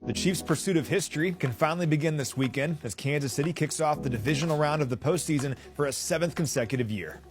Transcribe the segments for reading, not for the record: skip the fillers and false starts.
The Chiefs' pursuit of history can finally begin this weekend as Kansas City kicks off the divisional round of the postseason for a 7th consecutive year.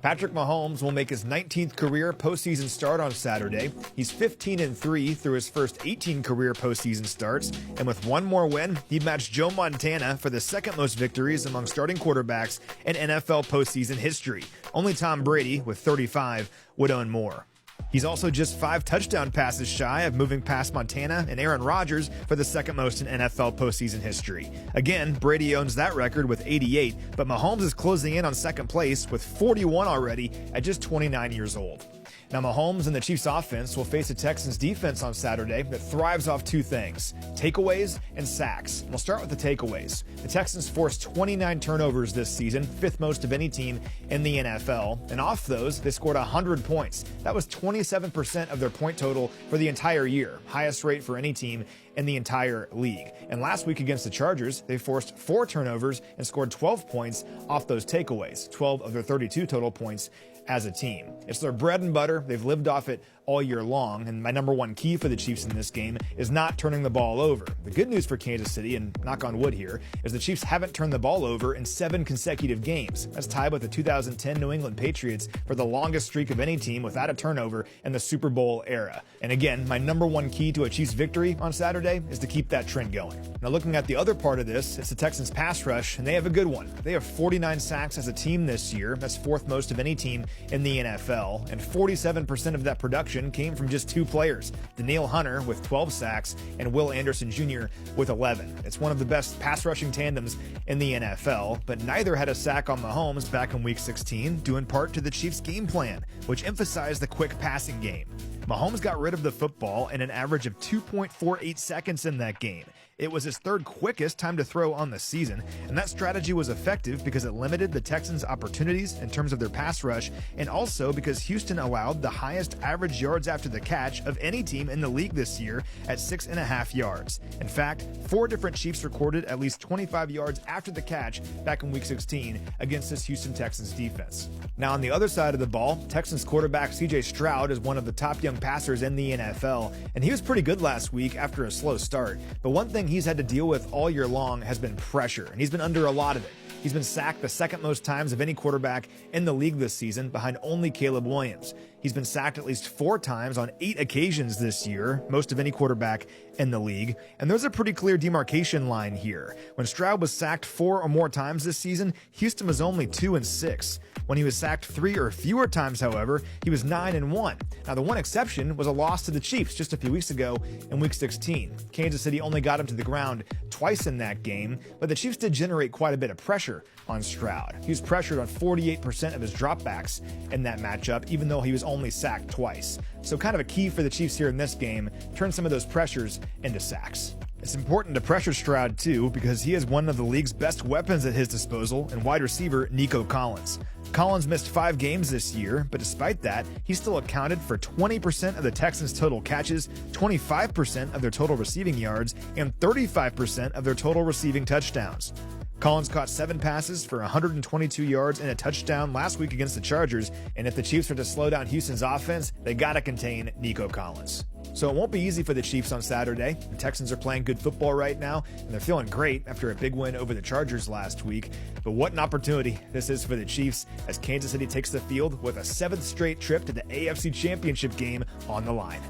Patrick Mahomes will make his 19th career postseason start on Saturday. He's 15-3 through his first 18 career postseason starts, and with one more win, he'd match Joe Montana for the second most victories among starting quarterbacks in NFL postseason history. Only Tom Brady, with 35, would own more. He's also just 5 touchdown passes shy of moving past Montana and Aaron Rodgers for the second most in NFL postseason history. Again, Brady owns that record with 88, but Mahomes is closing in on second place with 41 already at just 29 years old. Now, Mahomes and the Chiefs offense will face a Texans defense on Saturday that thrives off two things: takeaways and sacks. We'll start with the takeaways. The Texans forced 29 turnovers this season, 5th most of any team in the NFL, and off those, they scored 100 points. That was 27% of their point total for the entire year, highest rate for any team in the entire league. And last week against the Chargers, they forced 4 turnovers and scored 12 points off those takeaways, 12 of their 32 total points as a team. It's their bread and butter. They've lived off it all year long, and my number one key for the Chiefs in this game is not turning the ball over. The good news for Kansas City, and knock on wood here, is the Chiefs haven't turned the ball over in 7 consecutive games. That's tied with the 2010 New England Patriots for the longest streak of any team without a turnover in the Super Bowl era. And again, my number one key to a Chiefs victory on Saturday is to keep that trend going. Now, looking at the other part of this, it's the Texans pass rush, and they have a good one. They have 49 sacks as a team this year. That's 4th most of any team in the NFL, and 47% of that production came from just 2 players, Danielle Hunter with 12 sacks and Will Anderson Jr. with 11. It's one of the best pass rushing tandems in the NFL, but neither had a sack on Mahomes back in Week 16, due in part to the Chiefs' game plan, which emphasized the quick passing game. Mahomes got rid of the football in an average of 2.48 seconds in that game. It was his 3rd quickest time to throw on the season, and that strategy was effective because it limited the Texans' opportunities in terms of their pass rush, and also because Houston allowed the highest average yards after the catch of any team in the league this year at 6.5 yards. In fact, 4 different Chiefs recorded at least 25 yards after the catch back in Week 16 against this Houston Texans defense. Now, on the other side of the ball, Texans quarterback C.J. Stroud is one of the top young passers in the NFL, and he was pretty good last week after a slow start. But one thing he's had to deal with all year long has been pressure, and he's been under a lot of it. He's been sacked the 2nd most times of any quarterback in the league this season, behind only Caleb Williams. He's been sacked at least 4 times on 8 occasions this year, most of any quarterback in the league. And there's a pretty clear demarcation line here. When Stroud was sacked 4 or more times this season, Houston was only 2-6. When he was sacked 3 or fewer times, however, he was 9-1. Now, the one exception was a loss to the Chiefs just a few weeks ago in Week 16. Kansas City only got him to the ground twice in that game, but the Chiefs did generate quite a bit of pressure on Stroud. He was pressured on 48% of his dropbacks in that matchup, even though he was only sacked twice. So kind of a key for the Chiefs here in this game, turn some of those pressures into sacks. It's important to pressure Stroud too, because he has one of the league's best weapons at his disposal in wide receiver Nico Collins. Collins missed 5 games this year, but despite that, he still accounted for 20% of the Texans' total catches, 25% of their total receiving yards, and 35% of their total receiving touchdowns. Collins caught 7 passes for 122 yards and a touchdown last week against the Chargers, and if the Chiefs are to slow down Houston's offense, they gotta contain Nico Collins. So it won't be easy for the Chiefs on Saturday. The Texans are playing good football right now, and they're feeling great after a big win over the Chargers last week. But what an opportunity this is for the Chiefs as Kansas City takes the field with a 7th straight trip to the AFC Championship game on the line.